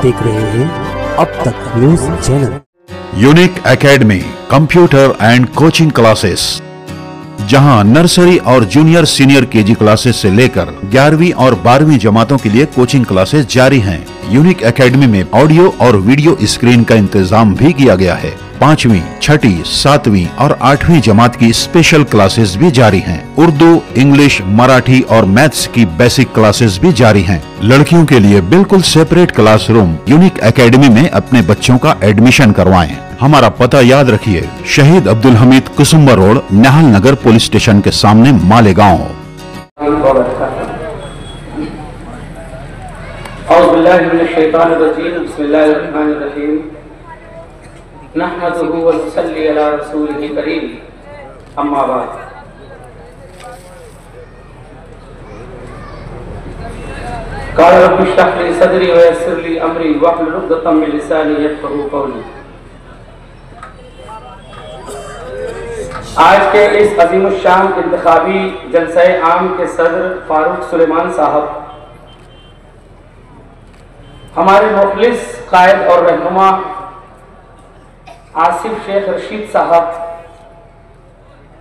देख रहे हैं अब तक news channel. Unique academy computer and coaching classes, जहां नर्सरी और जूनियर सीनियर केजी क्लासेस से लेकर 11वीं और 12वीं जमातों के लिए कोचिंग क्लासेस जारी हैं। यूनिक एकेडमी में ऑडियो और वीडियो स्क्रीन का इंतजाम भी किया गया है। 5वीं, 6ठी, 7वीं और 8वीं जमात की स्पेशल क्लासेस भी जारी हैं। उर्दू, इंग्लिश, मराठी और मैथ्स की बेसिक क्लासेस भी जारी हैं। लड़कियों के लिए बिल्कुल सेपरेट क्लासरूम। यूनिक एकेडमी में अपने बच्चों का एडमिशन करवाएं। हमारा पता याद रखिए, शहीद अब्दुल हमीद कुसुम्बा रोड, निहाल नगर पुलिस स्टेशन के सामने, मालेगांव। नहमदुहु व नसल्ली अला रसूलिल करीम, अम्मा बाद। क़ाल रब्बि इश्रह ली सदरी व यस्सिर ली अमरी वहलुल उक़दतम मिन लिसानी यफ़क़हू क़ौली। आज के इस अज़ीमुश्शान इंतखाबी जलसे आम के सदर फारूक सुलेमान साहब, हमारे मुखलिस कायद और रहनुमा आसिफ शेख रशीद साहब,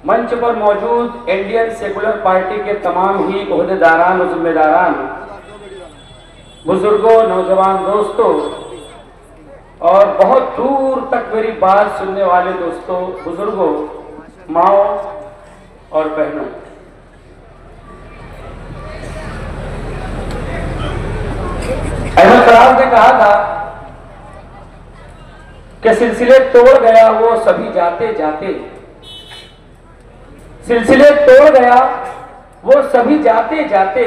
मंच पर मौजूद इंडियन सेकुलर पार्टी के तमाम ही ओहदेदारान और जिम्मेदारान, बुजुर्गों, नौजवान दोस्तों और बहुत दूर तक मेरी बात सुनने वाले दोस्तों, बुजुर्गों, माओ और बहनों, अहमद फराज ने कहा था कि सिलसिले तोड़ गया वो सभी जाते जाते, सिलसिले तोड़ गया वो सभी जाते जाते,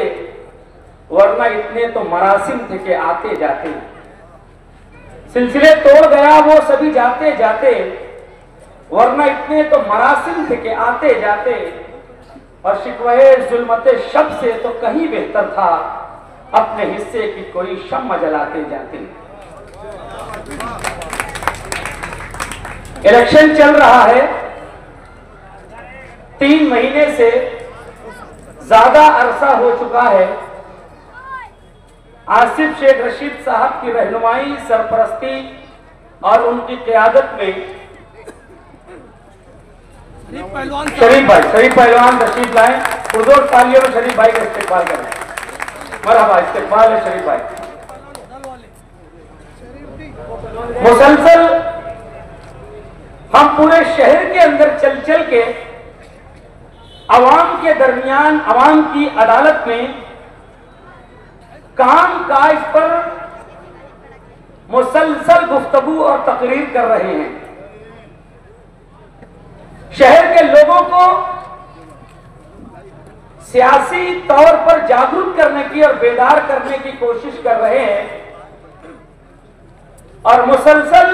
वरना इतने तो मरासिम थे कि आते जाते। सिलसिले तोड़ गया वो सभी जाते जाते, वरना इतने तो मरासिम थे कि आते जाते। और शिकवे जुल्मते शब से तो कहीं बेहतर था अपने हिस्से की कोई शम्मा जलाते जाते। इलेक्शन चल रहा है, 3 महीने से ज्यादा अरसा हो चुका है। आसिफ शेख रशीद साहब की रहनुमाई, सरपरस्ती और उनकी क़यादत में शरीफ पहलवान तशरीफ लाएं। पुरजोर तालियों में शरीफ भाई का इस्तेकबाल करें। मरहबा, इस्तेकबाल है शरीफ भाई। मुसलसल हम पूरे शहर के अंदर चल चल के अवाम के दरमियान, अवाम की अदालत में काम काज पर मुसलसल गुफ्तगू और तकरीर कर रहे हैं। शहर के लोगों को सियासी तौर पर जागरूक करने की और बेदार करने की कोशिश कर रहे हैं और मुसलसल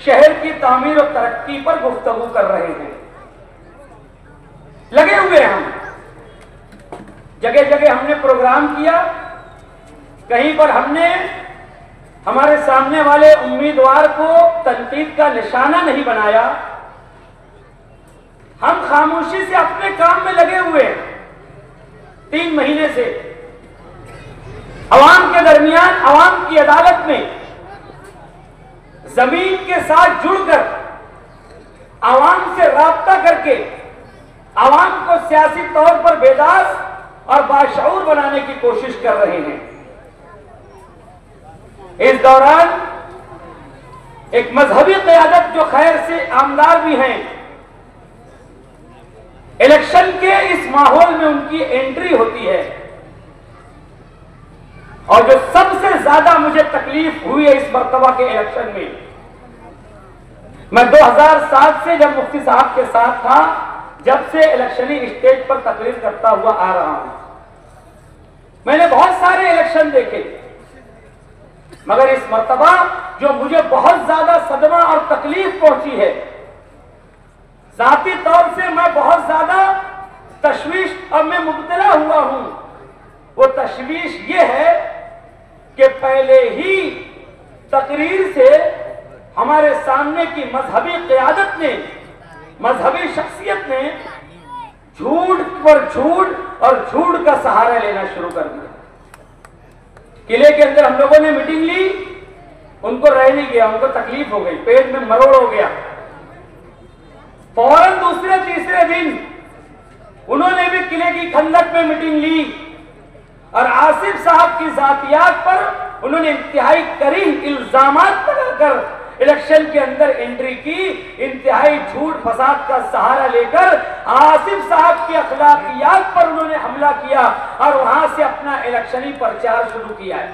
शहर की तामीर और तरक्की पर गुफ्तगू कर रहे हैं। लगे हुए हम, जगह जगह हमने प्रोग्राम किया, कहीं पर हमने हमारे सामने वाले उम्मीदवार को तनकीद का निशाना नहीं बनाया। हम खामोशी से अपने काम में लगे हुए हैं। 3 महीने से अवाम के दरमियान, अवाम की अदालत में जमीन के साथ जुड़कर, आवाम से राब्ता करके, आवाम को सियासी तौर पर बेदार और बाशऊर बनाने की कोशिश कर रहे हैं। इस दौरान एक मजहबी क़यादत जो खैर से आमदार भी हैं, इलेक्शन के इस माहौल में उनकी एंट्री होती है। और जो सबसे ज्यादा मुझे तकलीफ हुई है इस मर्तबा के इलेक्शन में, मैं 2007 से जब मुफ्ती साहब के साथ था, जब से इलेक्शनी स्टेज पर तकरीर करता हुआ आ रहा हूं, मैंने बहुत सारे इलेक्शन देखे, मगर इस मर्तबा जो मुझे बहुत ज्यादा सदमा और तकलीफ पहुंची है, जाती तौर से मैं बहुत ज्यादा तशवीश अब मैं मुब्तला हुआ हूं, वो तशवीश ये है कि पहले ही तकरीर से हमारे सामने की मजहबी क़यादत ने, मजहबी शख्सियत ने झूठ पर झूठ और झूठ का सहारा लेना शुरू कर दिया। किले के अंदर हम लोगों ने मीटिंग ली, रह नहीं गया, उनको तकलीफ हो गई, पेट में मरोड़ हो गया। फौरन दूसरे तीसरे दिन उन्होंने भी किले की खंदक में मीटिंग ली और आसिफ साहब की जातियात पर उन्होंने इंतहाई करीह इल्जामात लगाकर इलेक्शन के अंदर एंट्री की। इंतहाई झूठ फसाद का सहारा लेकर आसिफ साहब की अखलाकियात पर उन्होंने हमला किया और वहां से अपना इलेक्शनी प्रचार शुरू किया है।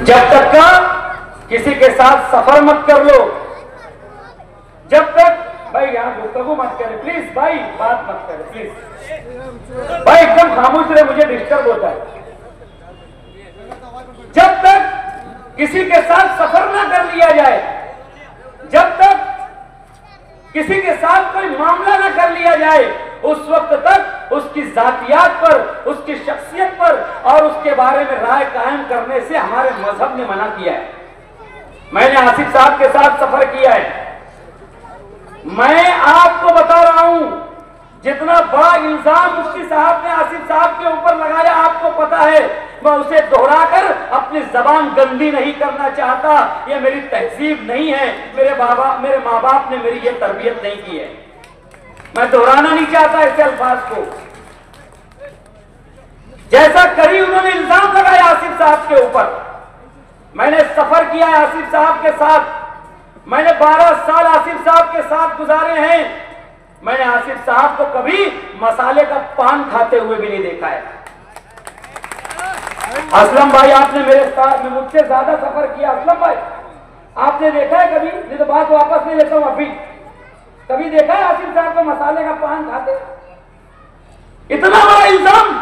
जब तक का किसी के साथ सफर मत कर लो, जब तक भाई यहां गुफ्तगू मत करे प्लीज, भाई बात मत करे प्लीज, भाई एकदम खामोश रहे, मुझे डिस्टर्ब होता है। जब तक किसी के साथ सफर ना कर लिया जाए, जब तक किसी के साथ कोई मामला ना कर लिया जाए, उस वक्त तक उसकी जातियात पर, उसकी शख्सियत पर और उसके बारे में राय कायम करने से हमारे मजहब ने मना किया है। मैंने आसिफ साहब के साथ सफर किया है। मैं आपको बता रहा हूं, जितना बड़ा इल्जाम मुफ्ती साहब ने आसिफ साहब के ऊपर लगाया आपको पता है, मैं उसे दोहराकर अपनी जबान गंदी नहीं करना चाहता। ये मेरी तहजीब नहीं है, मेरे माँ बाप ने मेरी ये तरबियत नहीं की है। मैं दोहराना नहीं चाहता ऐसे अल्फाज को। जैसा करी उन्होंने इल्जाम लगाया आसिफ साहब के ऊपर, मैंने सफर किया है आसिफ साहब के साथ, मैंने 12 साल आसिफ साहब के साथ गुजारे हैं। मैंने आसिफ साहब को कभी मसाले का पान खाते हुए भी नहीं देखा है। असलम भाई, आपने मेरे साथ में मुझसे ज्यादा सफर किया। असलम भाई, आपने देखा है कभी? नहीं तो बात वापस नहीं लेता हूं अभी। कभी देखा है आसिफ साहब को मसाले का पान खाते? इतना बड़ा इल्जाम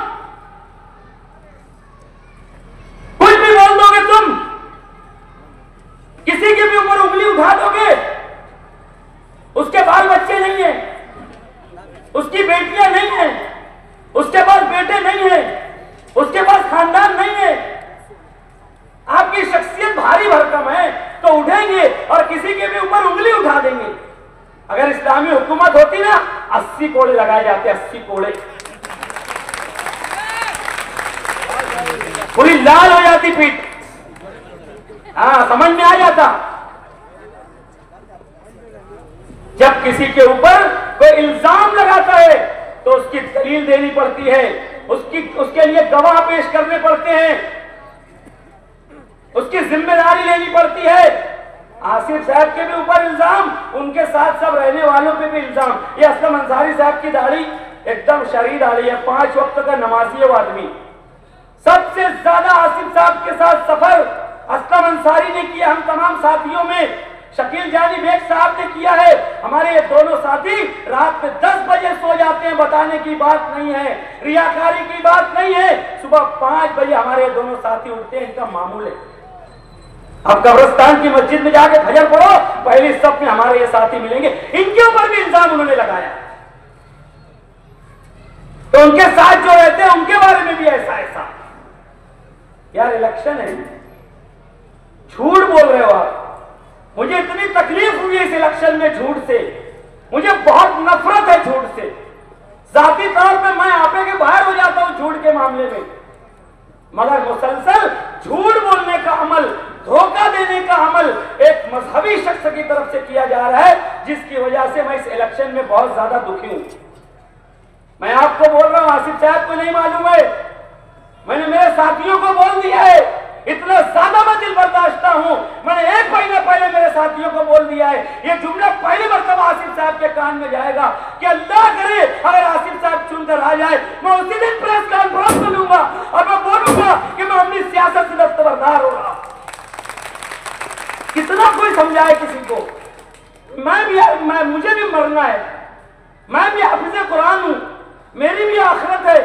कुछ भी बोल दोगे तुम, किसी के भी ऊपर उंगली उठा दोगे, उसके बाल बच्चे नहीं है, उसकी बेटियां नहीं है, उसके पास बेटे नहीं है, उसके पास खानदान नहीं है, आपकी शख्सियत भारी भरकम है, तो उठेंगे और किसी के भी ऊपर उंगली उठा देंगे। अगर इस्लामी हुकूमत होती ना, 80 कोड़े लगाए जाते, 80 कोड़े, पूरी लाल हो जाती पीठ। हाँ, समझ में आ जाता। जब किसी के ऊपर कोई इल्जाम लगाता है तो उसकी दलील देनी पड़ती है, उसके लिए गवाह पेश करने पड़ते हैं, उसकी जिम्मेदारी लेनी पड़ती है। आसिफ साहब के भी ऊपर इल्जाम, उनके साथ सब रहने वालों पे भी इल्जाम। ये असलम अंसारी साहब की दाढ़ी एकदम शरीर दाढ़ी है, 5 वक्त का नमाजी है वो आदमी। सबसे ज्यादा आसिफ साहब के साथ सफर असलम अंसारी ने किया, हम तमाम साथियों में। शकील जानी बेग साहब ने किया है। हमारे ये दोनों साथी रात में 10 बजे सो जाते हैं, बताने की बात नहीं है, रियाकारी की बात नहीं है। सुबह 5 बजे हमारे दोनों साथी उठते हैं, इनका मामूल है। अब कब्रिस्तान की मस्जिद में जाके फजर पढ़ो, पहली सब में हमारे ये साथी मिलेंगे। इनके ऊपर भी इल्जाम उन्होंने लगाया, तो उनके साथ जो रहते हैं उनके बारे में भी ऐसा ऐसा। यार इलेक्शन है, झूठ बोल रहे हो आप। मुझे इतनी तकलीफ हुई इस इलेक्शन में झूठ से, मुझे बहुत नफरत है झूठ से। जाती तौर पे मैं आपे के बाहर हो जाता हूं झूठ के मामले में, मगर मुसलसल झूठ बोलने का अमल, धोखा देने का अमल एक मजहबी शख्स की तरफ से किया जा रहा है, जिसकी वजह से मैं इस इलेक्शन में बहुत ज्यादा दुखी हूं। मैं आपको बोल रहा हूं, आसिफ साहब को नहीं मालूम है, मैंने मेरे साथियों को बोल दिया है। इतना ज्यादा मैं दिल बर्दाश्ता हूं, मैंने 1 महीने पहले मेरे साथियों को बोल दिया है। ये जुमला पहली मर्तबा आसिफ साहब के कान में जाएगा कि अल्लाह करे अगर आसिफ साहब चुनकर आ जाए, मैं उसी दिन प्रेस कॉन्फ्रेंस में लूंगा और मैं बोलूंगा कि मैं अपनी सियासत से दस्तबरदार हो रहा। कितना कोई समझाए किसी को? मुझे भी मरना है, मैं भी हाफिज़े कुरान हूं, मेरी भी आखिरत है,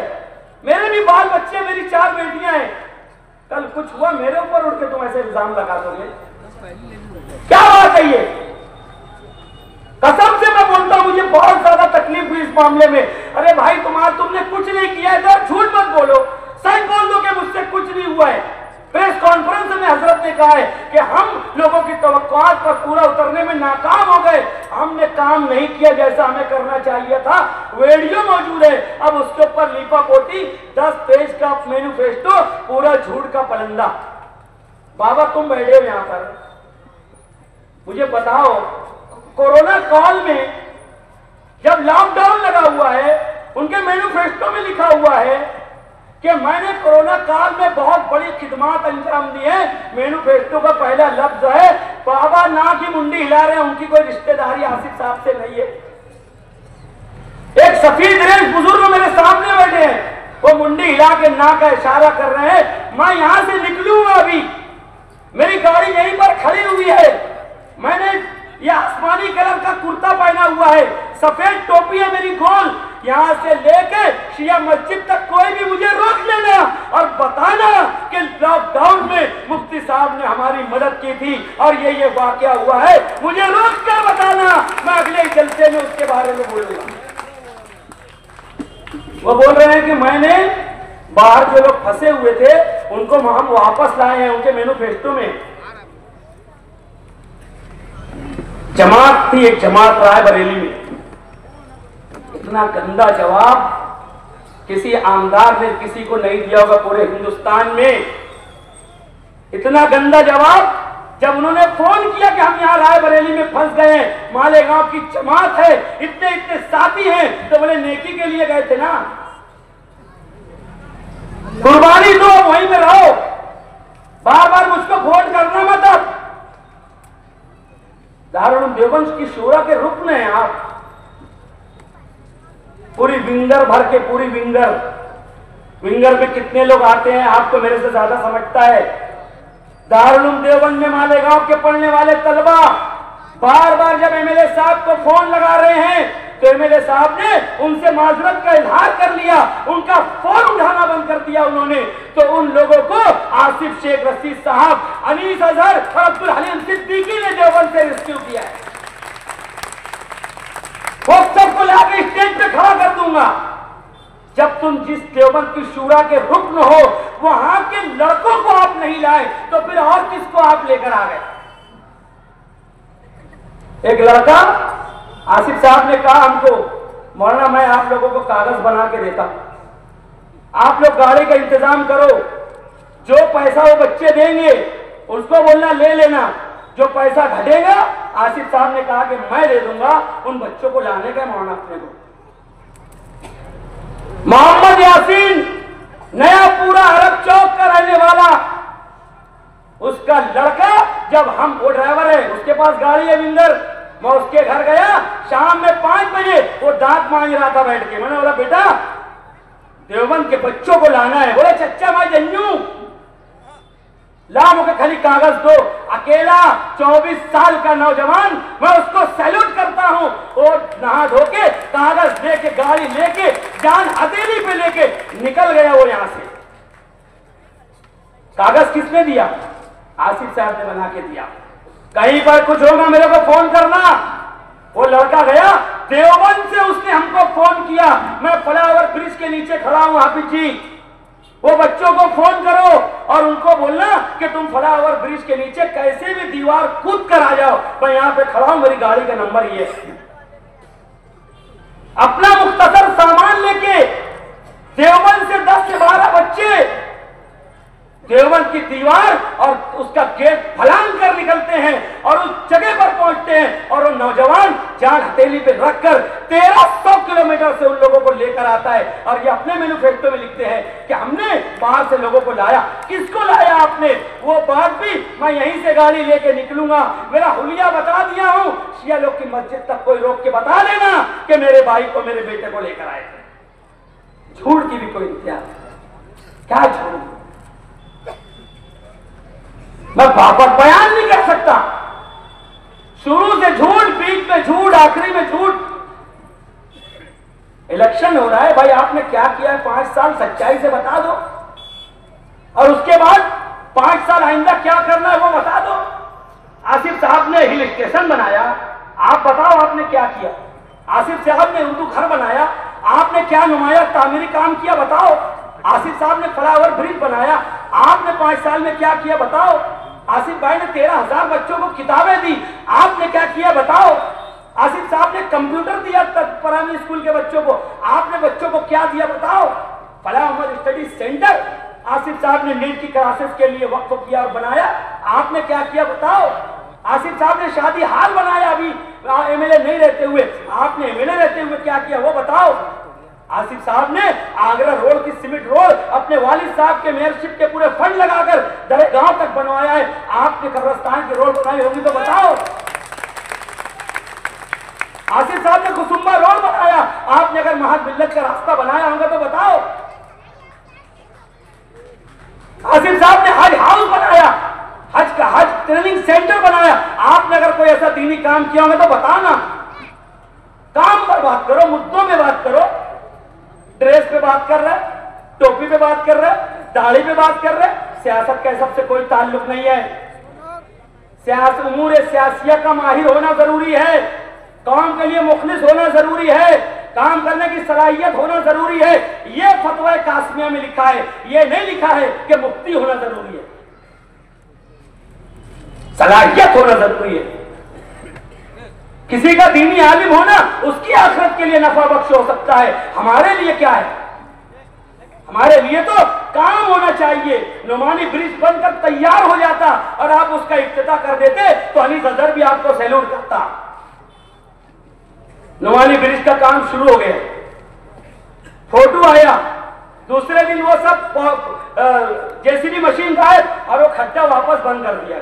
मेरे भी बाल बच्चे, मेरी 4 बेटियां हैं। कल कुछ हुआ मेरे ऊपर उठ के तुम ऐसे इल्जाम लगा दोगे? क्या बात है ये? कसम से मैं बोलता हूं, मुझे बहुत ज्यादा तकलीफ हुई इस मामले में। अरे भाई तुमने कुछ नहीं किया है, तो झूठ मत बोलो, सच बोल दो कि मुझसे कुछ नहीं हुआ है। प्रेस कॉन्फ्रेंस में हजरत ने कहा है कि हम लोगों की तवक्कुआत पर पूरा उतरने में नाकाम हो गए, हमने काम नहीं किया जैसा हमें करना चाहिए था। वीडियो मौजूद है, अब उसके ऊपर लीपा पोती 10 पेज का मैनिफेस्टो, पूरा झूठ का पलंदा। बाबा तुम बैठे हो यहां पर, मुझे बताओ कोरोना काल में जब लॉकडाउन लगा हुआ है, उनके मैनिफेस्टो में लिखा हुआ है कि मैंने कोरोना काल में बहुत बड़ी खिदमत अंजाम दी है। मैनिफेस्टो का पहला लफ्ज है, बाबा ना की मुंडी हिला रहे हैं, उनकी कोई रिश्तेदारी आसिफ साहब से नहीं है। एक सफेद रेश बुजुर्ग मेरे सामने बैठे हैं, वो मुंडी हिला के ना का इशारा कर रहे हैं। मैं यहां से निकलूंगा, अभी मेरी गाड़ी यहीं पर खड़ी हुई है, मैंने ये आसमानी कलर का कुर्ता पहना हुआ है, सफेद टोपी है मेरी गोल, यहां से लेके शिया मस्जिद तक कोई भी मुझे रोक लेना और बताना कि लॉकडाउन में मुफ्ती साहब ने हमारी मदद की थी और ये वाकया हुआ है, मुझे रोक कर बताना, मैं अगले जलसे में उसके बारे में बोलूंगा। वो बोल रहे हैं कि मैंने बाहर जो लोग फंसे हुए थे उनको हम वापस लाए हैं। उनके मैनिफेस्टो में जमात थी, एक जमात रायबरेली में, इतना गंदा जवाब किसी आमदार ने किसी को नहीं दिया होगा पूरे हिंदुस्तान में। इतना गंदा जवाब जब उन्होंने फोन किया कि हम यहाँ रायबरेली में फंस गए हैं, मालेगांव की जमात है, इतने इतने साथी हैं, तो बोले नेकी के लिए गए थे ना, कुर्बानी दो, वहीं पे रहो, बार बार मुझको फोन करना मत। अब दारुल देवबंद की शूरा के रुकन हैं आप, पूरी विंगर भर के, पूरी विंगर में कितने लोग आते हैं आपको मेरे से ज्यादा समझता है। दारुल देवबंद में मालेगांव के पढ़ने वाले तलबा बार बार जब एमएलए साहब को फोन लगा रहे हैं तो एमएलए साहब ने उनसे माजरत का इजहार कर लिया, उनका फोन उठाना बंद कर दिया उन्होंने। तो उन लोगों को आसिफ शेख रशीद साहब, अनीस अजहर और अब्दुल हलीम सिद्दीकी ने देवबंद से रेस्क्यू किया है। वो सबको लाके स्टेज पे खड़ा कर दूंगा। जब तुम जिस देवबंद की शूरा के रुकन हो वहां के लड़कों को आप नहीं लाए तो फिर और किसको आप लेकर आ गए? एक लड़का आसिफ साहब ने कहा हमको, मौलाना मैं आप लोगों को कागज बना के देता हूं, आप लोग गाड़ी का इंतजाम करो, जो पैसा वो बच्चे देंगे उसको बोलना ले लेना, जो पैसा घटेगा आसिफ साहब ने कहा कि मैं दे दूंगा, उन बच्चों को लाने का मौलाना अपने को। मोहम्मद यासीन नया पूरा अरब चौक का रहने वाला, उसका लड़का, जब हम, वो ड्राइवर है, उसके पास गाड़ी है विंगर, मैं उसके घर गया शाम में 5 बजे, वो दांत मांग रहा था बैठ के। मैंने बोला बेटा देवबंद के बच्चों को लाना है। बोले चच्चा मैं जन्नू ला, मुझे खाली कागज दो। अकेला 24 साल का नौजवान, मैं उसको सैल्यूट करता हूं। और नहा धो के कागज दे के गाड़ी लेके जान हथेली पे लेके निकल गया वो यहां से। कागज किसने दिया? आसिफ साहब ने बना के दिया। कहीं पर कुछ होगा मेरे को फोन करना। वो लड़का गया देवबंद से, उसने हमको फोन किया, मैं फ्लाईओवर ब्रिज के नीचे खड़ा हूं हाफिज जी, वो बच्चों को फोन करो और उनको बोलना कि तुम फ्लाईओवर ब्रिज के नीचे कैसे भी दीवार कूद कर आ जाओ, मैं यहां पे खड़ा हूं, मेरी गाड़ी का नंबर ये। अपना मुख्तसर सामान लेके देवबंद से 10 से 12 बच्चे देवबंद की दीवार और उसका गेट फलांग कर निकलते हैं और उस जगह पर पहुंचते हैं और वो नौजवान जान हथेली पे रखकर 1300 किलोमीटर से उन लोगों को लेकर आता है। और ये अपने मैनिफेस्टो में लिखते हैं कि हमने बाहर से लोगों को लाया। किसको लाया आपने? वो बात भी मैं यहीं से गाड़ी लेके निकलूंगा, मेरा हुलिया बता दिया हूं, शिया लोग की मस्जिद तक कोई रोक के बता देना कि मेरे भाई को, मेरे बेटे को लेकर आए थे। झूठ की भी कोई इंतजार, क्या झूठ, मैं बयान नहीं कर सकता। शुरू से झूठ, बीच में झूठ, आखिरी में झूठ। इलेक्शन हो रहा है भाई, आपने क्या किया है 5 साल सच्चाई से बता दो, और उसके बाद 5 साल आइंदा क्या करना है वो बता दो। आसिफ साहब ने हिल स्टेशन बनाया, आप बताओ आपने क्या किया। आसिफ साहब ने उर्दू घर बनाया, आपने क्या नुमाया तामीरी काम किया बताओ। आसिफ साहब ने फ्लाईओवर ब्रिज बनाया, आपने 5 साल में क्या किया बताओ। आसिफ भाई ने 13,000 बच्चों को किताबें दी, आपने क्या किया बताओ। आसिफ साहब ने कंप्यूटर दिया प्राइमरी स्कूल के बच्चों को, आपने बच्चों को क्या दिया बताओ। फला अहमद स्टडी सेंटर आसिफ साहब ने नीट की क्लासेस के लिए वक्फ किया और बनाया, आपने क्या किया बताओ? आसिफ साहब ने शादी हाल बनाया अभी एमएलए नहीं रहते हुए, आपने एमएलए रहते हुए क्या किया वो बताओ? आसिफ साहब ने आगरा रोड की सीमेंट रोड अपने वालिद साहब के मेयरशिप के पूरे फंड लगाकर दरगाह तक बनवाया है, आपने कब्रिस्तान की रोड बनाई होगी तो बताओ? आसिफ साहब ने कुसुम्बा रोड बनाया, आपने अगर महामिल्लत का रास्ता बनाया होगा तो बताओ? आसिफ साहब ने हज हाउस बनाया, हज ट्रेनिंग सेंटर बनाया, आपने अगर कोई ऐसा दीनी काम किया होगा तो बताना। काम पर बात करो, मुद्दों में बात करो। ड्रेस पे बात कर रहे, टोपी पे बात कर रहे, दाढ़ी पे बात कर रहे, सियासत का सबसे कोई ताल्लुक नहीं है। सियासत उमूर सियासिया का माहिर होना जरूरी है, काम के लिए मुखलिस होना जरूरी है, काम करने की सलाहियत होना जरूरी है। यह फतवा कासमिया में लिखा है, यह नहीं लिखा है कि मुफ्ती होना जरूरी है। सलाहियत होना जरूरी है। किसी का दीनी आलिम होना उसकी आखिरत के लिए नफा बख्श हो सकता है, हमारे लिए क्या है? हमारे लिए तो काम होना चाहिए। नुमानी ब्रिज बनकर तैयार हो जाता और आप उसका इफ्तिताह कर देते तो अली जदर भी आपको सैल्यूट करता। नुमानी ब्रिज का काम शुरू हो गया, फोटो आया, दूसरे दिन वो सब जेसीबी मशीन गायब और वो खड्डा वापस बंद कर दिया।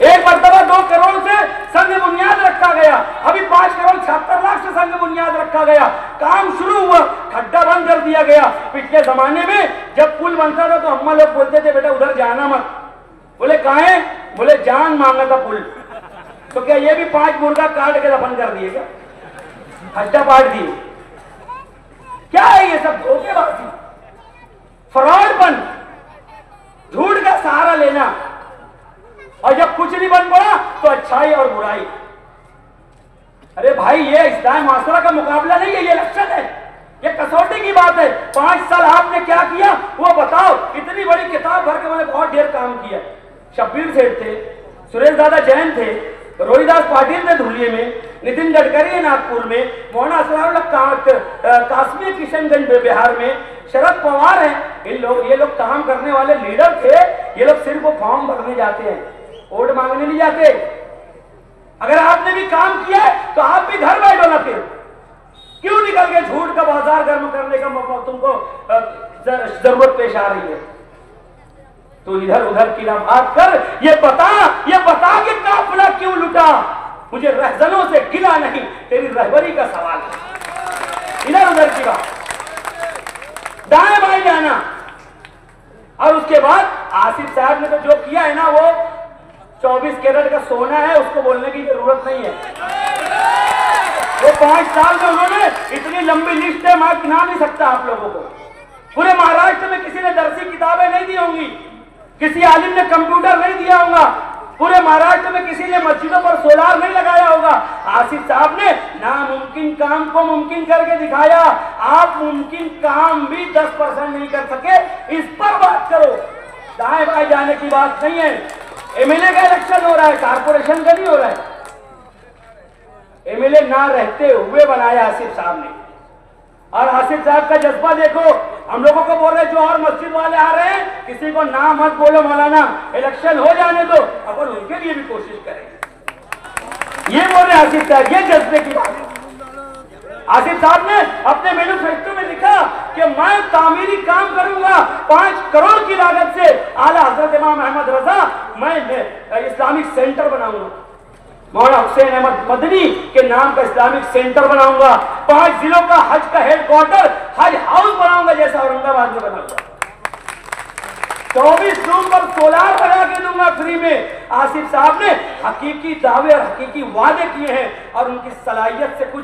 एक मरतबा 2 करोड़ से संग बुनियाद रखा गया, अभी 5 करोड़ 76 लाख से संग बुनियाद रखा गया, काम शुरू हुआ, खड्डा बंद कर दिया गया। पिछले जमाने में जब पुल बनता था तो अम्मा लोग बोलते थे बेटा उधर जाना मत, बोले कहां है? बोले जान मांगा था पुल। तो क्या ये भी 5 मुर्गा काट के दफन कर दिए क्या? खड्डा पाट दिए? क्या है ये सब? धोखेबाजी, फ्रॉडपन, झूठ का सहारा लेना, और जब कुछ नहीं बन पड़ा तो अच्छाई और बुराई। अरे भाई ये इस्लामी माशरा का मुकाबला नहीं है, ये इलेक्शन है, ये कसौटी की बात है। 5 साल आपने क्या किया वो बताओ? इतनी बड़ी किताब भर के मैंने बहुत ढेर काम किया। शब्बीर सेठ थे, सुरेश दादा जैन थे, रोहिदास पाटिल थे धुलिये में, नितिन गडकरी है नागपुर में, मौलाना असरारुल्लाह कासमी किशनगंज बिहार में, शरद पवार हैं। ये लोग काम करने वाले लीडर थे। ये लोग सिर्फ वो फॉर्म भरने जाते हैं, वोट मांगने नहीं जाते। अगर आपने भी काम किया है तो आप भी घर बैठो ना, फिर क्यों निकल के झूठ का बाजार गर्म करने का मौका तुमको जरूरत पेश आ रही है? तो इधर उधर की ना बात कर, ये बता कि काफिला क्यों लुटा? मुझे रहजनों से गिला नहीं, तेरी रहबरी का सवाल है। इधर उधर की बात, दाएं बाएं जाना। और उसके बाद आसिफ साहब ने तो जो किया है ना, वो 24 कैरेट का सोना है, उसको बोलने की जरूरत नहीं है। वो 5 साल में उन्होंने इतनी लंबी लिस्ट है, मैं गिना नहीं सकता आप लोगों को। पूरे महाराष्ट्र में किसी ने दरसी किताबें नहीं दी होंगी, किसी आलिम ने कंप्यूटर नहीं दिया होगा, पूरे महाराष्ट्र में किसी ने मस्जिदों पर सोलार नहीं लगाया होगा। आसिफ साहब ने नामुमकिन काम को मुमकिन करके दिखाया। आप मुमकिन काम भी 10% नहीं कर सके, इस पर बात करो। दाएं बाएं जाने की बात नहीं है। एमएलए का इलेक्शन हो रहा है, कारपोरेशन का नहीं हो रहा है। एमएलए ना रहते हुए बनाया आसिफ साहब ने। और आसिफ साहब का जज्बा देखो, हम लोगों को बोल रहे जो और मस्जिद वाले आ रहे हैं, किसी को ना मत बोलो मौलाना, इलेक्शन हो जाने दो, अपन उनके लिए भी कोशिश करें। ये बोल रहे आसिफ साहब, ये जज्बे की बात है। आसिफ साहब ने अपने मैन्युफैक्चर में लिखा कि मैं तामीरी काम करूंगा 5 करोड़ की लागत से। आला हजरत इमाम अहमद रजा, मैं इस्लामिक सेंटर बनाऊंगा, मौलाना हुसैन अहमद मदनी के नाम का इस्लामिक सेंटर बनाऊंगा, 5 जिलों का हज का हेडक्वार्टर, हज हाउस बनाऊंगा जैसा औरंगाबाद में बनाऊंगा, 24 रूम पर सोलार लगा के दूंगा फ्री में। आसिफ साहब ने हकीकी दावे और हकीकी वादे किए हैं और उनकी सलाहियत से कुछ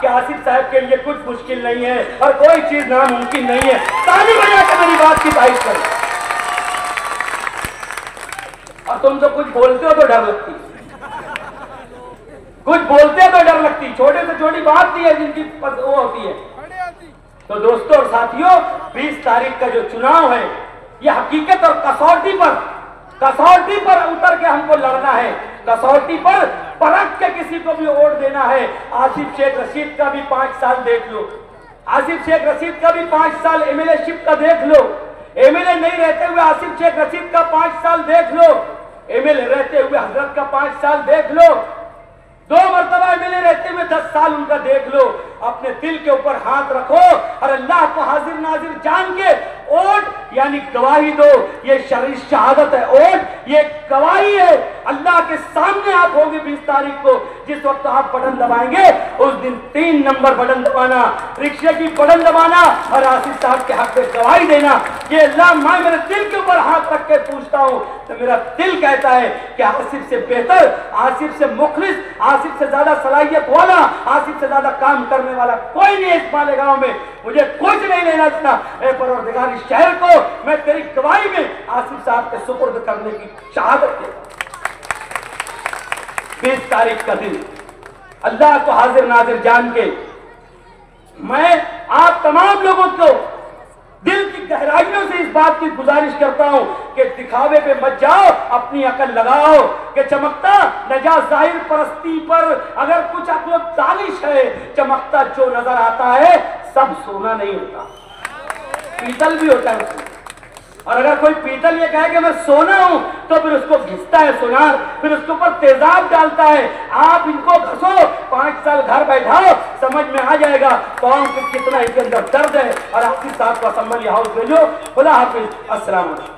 कि आसिफ साहब के लिए कुछ मुश्किल नहीं है और कोई चीज नामुमकिन नहीं है। ताली बजा के मेरी बात की तारीफ करो। और तुम तो कुछ बोलते हो तो डर लगती, कुछ बोलते हो तो डर लगती, छोटे से छोटी बात नहीं है जिनकी वो होती है। तो दोस्तों और साथियों, 20 तारीख का जो चुनाव है, ये हकीकत और कसौटी पर उतर के हमको लड़ना है, कसौटी पर परख के किसी को भी वोट देना है। आसिफ शेख रशीद का भी 5 साल देख लो, आसिफ शेख रशीद का भी 5 साल एमएलए शिप का देख लो। एमएलए नहीं रहते हुए आसिफ शेख रशीद का 5 साल देख लो। एमएलए रहते हुए हजरत का 5 साल देख लो। 2 मरतबा एमएलए रहते हुए 10 साल उनका देख लो। अपने दिल के ऊपर हाथ रखो और अल्लाह को हाजिर नाजिर जान के ओट यानी गवाही दो। ये शरीर शहादत है, ओट ये गवाही है। अल्लाह के सामने आप होंगे 20 तारीख को। जिस वक्त आप बटन दबाएंगे उस दिन 3 नंबर बटन दबाना, रिक्शे की बटन दबाना और आसिफ साहब के हक में गवाही देना कि अल्लाह मैं मेरे दिल के ऊपर हाथ रख के पूछता हूं तो मेरा दिल कहता है कि आसिफ से बेहतर, आसिफ से मुखलिस, आसिफ से ज्यादा सलाहियत वाला, आसिफ से ज्यादा काम करने वाला कोई नहीं इस मालेगांव में। मुझे कुछ नहीं लेना देना। ए परवरदिगार, इस शहर को मैं तेरी गवाही में आसिफ साहब के सुपुर्द करने की शहादत देता हूं। 20 तारीख का दिन अल्लाह को हाजिर नाजिर जान के मैं आप तमाम लोगों को दिल की गहराइयों से इस बात की गुजारिश करता हूं कि दिखावे पे मत जाओ, अपनी अकल लगाओ कि चमकता नजा जाहिर परस्ती पर अगर कुछ अकल दानिश है। चमकता जो नजर आता है सब सोना नहीं होता, पीतल भी होता है उसमें। और अगर कोई पीतल ये कहे कि मैं सोना हूं तो फिर उसको घिसता है सोनार, फिर उसके ऊपर तेजाब डालता है। आप इनको घसो, 5 साल घर बैठाओ, समझ में आ जाएगा कौन कितना इसके अंदर दर्द है। और आसिफ साहब को असेंबली हाउस भेजो। खुदा हाफिज, अस्सलाम वालेकुम।